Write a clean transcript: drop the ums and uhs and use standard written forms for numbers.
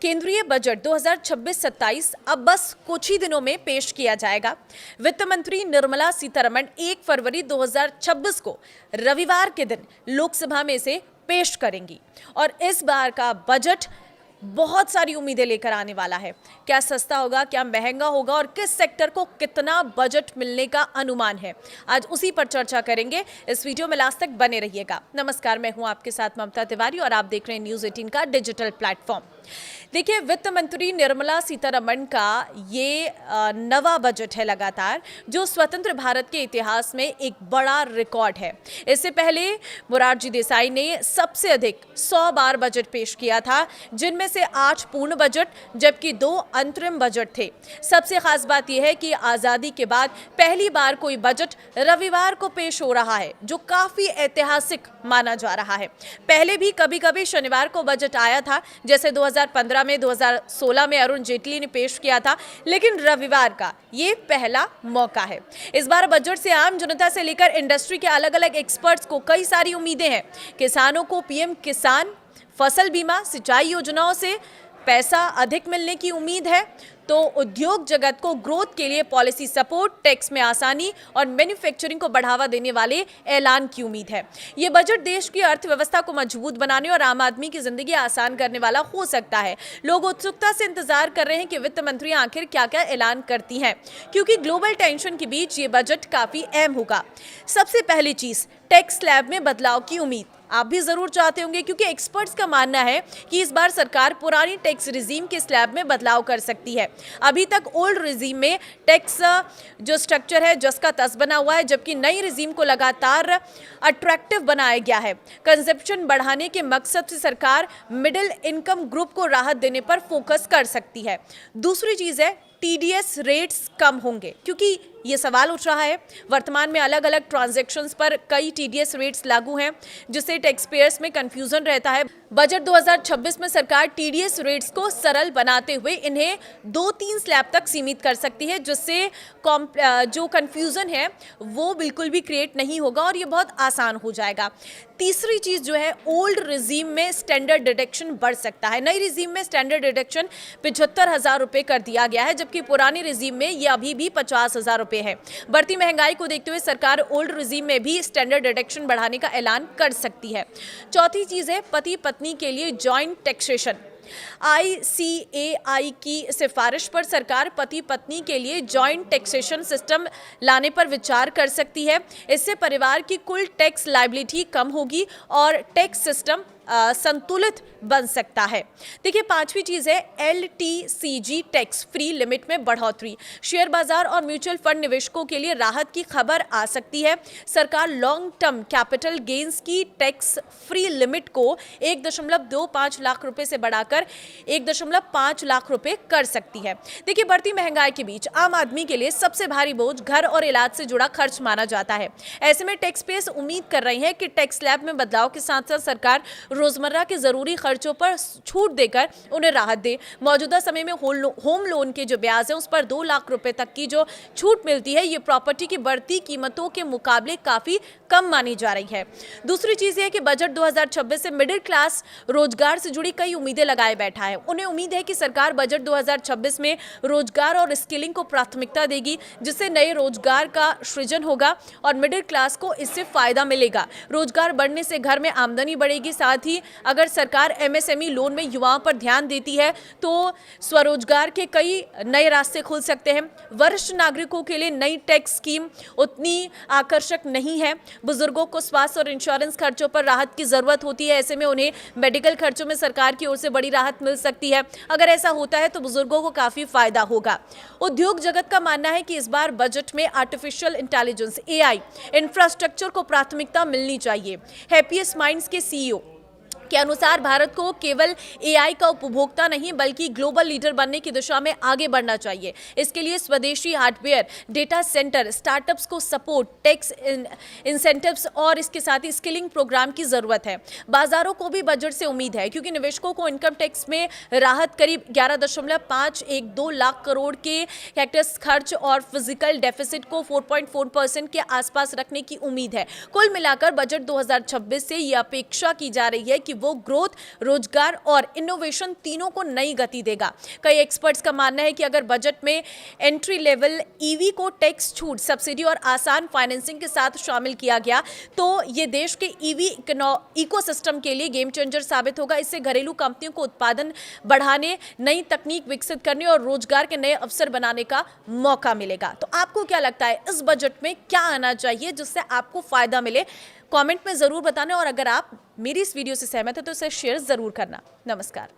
केंद्रीय बजट 2026-27 अब बस कुछ ही दिनों में पेश किया जाएगा। वित्त मंत्री निर्मला सीतारमण 1 फरवरी 2026 को रविवार के दिन लोकसभा में इसे पेश करेंगी और इस बार का बजट बहुत सारी उम्मीदें लेकर आने वाला है। क्या सस्ता होगा, क्या महंगा होगा और किस सेक्टर को कितना बजट मिलने का अनुमान है, आज उसी पर चर्चा करेंगे। इस वीडियो में लास्ट तक बने रहिएगा। नमस्कार, मैं हूं आपके साथ ममता तिवारी और आप देख रहे हैं न्यूज़ 18 का डिजिटल प्लेटफॉर्म। देखिए, वित्त मंत्री निर्मला सीतारमण का ये नवा बजट है लगातार, जो स्वतंत्र भारत के इतिहास में एक बड़ा रिकॉर्ड है। इससे पहले मोरारजी देसाई ने सबसे अधिक 100 बार बजट पेश किया था, जिनमें से 8 पूर्ण बजट जबकि 2 अंतरिम बजट थे। सबसे खास बात यह है कि आज़ादी के बाद पहली बार कोई बजट रविवार को पेश हो रहा है, जो काफ़ी ऐतिहासिक माना जा रहा है। पहले भी कभी कभी शनिवार को बजट आया था, जैसे 2015 में, 2016 में अरुण जेटली ने पेश किया था, लेकिन रविवार का ये पहला मौका है। इस बार बजट से आम जनता से लेकर इंडस्ट्री के अलग अलग एक्सपर्ट्स को कई सारी उम्मीदें हैं। किसानों को पीएम किसान, फसल बीमा, सिंचाई योजनाओं से पैसा अधिक मिलने की उम्मीद है, तो उद्योग जगत को ग्रोथ के लिए पॉलिसी सपोर्ट, टैक्स में आसानी और मैन्युफैक्चरिंग को बढ़ावा देने वाले ऐलान की उम्मीद है। ये बजट देश की अर्थव्यवस्था को मजबूत बनाने और आम आदमी की जिंदगी आसान करने वाला हो सकता है। लोग उत्सुकता से इंतजार कर रहे हैं कि वित्त मंत्री आखिर क्या क्या ऐलान करती हैं, क्योंकि ग्लोबल टेंशन के बीच ये बजट काफी अहम होगा। सबसे पहली चीज, टैक्स स्लैब में बदलाव की उम्मीद। आप भी जरूर चाहते होंगे, क्योंकि एक्सपर्ट्स का मानना है कि इस बार सरकार पुरानी टैक्स रिजीम के स्लैब में बदलाव कर सकती है। अभी तक ओल्ड रिजीम में टैक्स जो स्ट्रक्चर है जिसका तस बना हुआ है, जबकि नई रिजीम को लगातार अट्रैक्टिव बनाया गया है। कंजप्शन बढ़ाने के मकसद से सरकार मिडिल इनकम ग्रुप को राहत देने पर फोकस कर सकती है। दूसरी चीज है, टीडीएस रेट्स कम होंगे, क्योंकि ये सवाल उठ रहा है। वर्तमान में अलग अलग ट्रांजैक्शंस पर कई टीडीएस रेट्स लागू हैं, जिससे टैक्स पेयर्स में कंफ्यूजन रहता है। बजट 2026 में सरकार टीडीएस रेट्स को सरल बनाते हुए इन्हें 2-3 स्लैब तक सीमित कर सकती है, जिससे जो कंफ्यूजन है वो बिल्कुल भी क्रिएट नहीं होगा और ये बहुत आसान हो जाएगा। तीसरी चीज जो है, ओल्ड रिजीम में स्टैंडर्ड डिडक्शन बढ़ सकता है। नई रिजीम में स्टैंडर्ड डिडक्शन 75,000 रुपये कर दिया गया है, जबकि पुरानी रिजीम में ये अभी भी 50,000 रुपये है। बढ़ती महंगाई को देखते हुए सरकार ओल्ड रिजीम में भी स्टैंडर्ड डिडक्शन बढ़ाने का ऐलान कर सकती है। चौथी चीज है, पति पत्नी के लिए जॉइंट टैक्सेशन। ICAI की सिफारिश पर सरकार पति पत्नी के लिए जॉइंट टैक्सेशन सिस्टम लाने पर विचार कर सकती है। इससे परिवार की कुल टैक्स लायबिलिटी कम होगी और टैक्स सिस्टम संतुलित बन सकता है। देखिए, पांचवी चीज है, LTCG टैक्स फ्री लिमिट में बढ़ोतरी। शेयर बाजार और म्यूचुअल फंड निवेशकों के लिए राहत की खबर आ सकती है। सरकार लॉन्ग टर्म कैपिटल गेन्स की टैक्स फ्री लिमिट को 1.25 लाख रुपए से बढ़ाकर 1.5 लाख रुपए कर सकती है। देखिए, बढ़ती महंगाई के बीच आम आदमी के लिए सबसे भारी बोझ घर और इलाज से जुड़ा खर्च माना जाता है। ऐसे में टैक्स पेयर्स उम्मीद कर रहे हैं कि टैक्स स्लैब में बदलाव के साथ साथ सरकार रोजमर्रा के जरूरी खर्चों पर छूट देकर उन्हें राहत दे। मौजूदा समय में होम लोन के जो ब्याज है उस पर 2 लाख रुपए तक की जो छूट मिलती है, ये प्रॉपर्टी की बढ़ती कीमतों के मुकाबले काफी कम मानी जा रही है। दूसरी चीज है कि बजट 2026 से मिडिल क्लास रोजगार से जुड़ी कई उम्मीदें लगाए बैठा है। उन्हें उम्मीद है कि सरकार बजट 2026 में रोजगार और स्किलिंग को प्राथमिकता देगी, जिससे नए रोजगार का सृजन होगा और मिडिल क्लास को इससे फायदा मिलेगा। रोजगार बढ़ने से घर में आमदनी बढ़ेगी। साथ ही अगर सरकार MSME लोन में युवाओं पर ध्यान देती है तो स्वरोजगार के कई नए रास्ते खुल सकते हैं। वरिष्ठ नागरिकों के लिए नई टैक्स स्कीम उतनी आकर्षक नहीं है। बुजुर्गों को स्वास्थ्य और इंश्योरेंस खर्चों पर राहत की जरूरत होती है। ऐसे में उन्हें मेडिकल खर्चों में सरकार की ओर से बड़ी राहत मिल सकती है। अगर ऐसा होता है तो बुजुर्गों को काफी फायदा होगा। उद्योग जगत का मानना है कि इस बार बजट में आर्टिफिशियल इंटेलिजेंस AI इंफ्रास्ट्रक्चर को प्राथमिकता मिलनी चाहिए। हैप्पीएस्ट माइंड्स के CEO के अनुसार भारत को केवल AI का उपभोक्ता नहीं बल्कि ग्लोबल लीडर बनने की दिशा में आगे बढ़ना चाहिए। इसके लिए स्वदेशी हार्डवेयर, डेटा सेंटर, स्टार्टअप्स को सपोर्ट, टैक्स इंसेंटिव्स और इसके साथ ही स्किलिंग प्रोग्राम की जरूरत है। बाजारों को भी बजट से उम्मीद है, क्योंकि निवेशकों को इनकम टैक्स में राहत करीब 11.512 लाख करोड़ के टैक्स खर्च और फिजिकल डेफिसिट को 4.4% के आसपास रखने की उम्मीद है। कुल मिलाकर बजट 2026 से यह अपेक्षा की जा रही है कि वो ग्रोथ, रोजगार और इनोवेशन तीनों को नई गति देगा। कई एक्सपर्ट्स का मानना है कि अगर बजट में एंट्री लेवल ईवी को टैक्स छूट, सब्सिडी और आसान फाइनेंसिंग के साथ शामिल किया गया तो ये देश के ईवी इकोसिस्टम के लिए गेम चेंजर साबित होगा। इससे घरेलू कंपनियों को उत्पादन बढ़ाने, नई तकनीक विकसित करने और रोजगार के नए अवसर बनाने का मौका मिलेगा। तो आपको क्या लगता है, इस बजट में क्या आना चाहिए जिससे आपको फायदा मिले? कमेंट में जरूर बताना, और अगर आप मेरी इस वीडियो से सहमत है तो इसे शेयर जरूर करना। नमस्कार।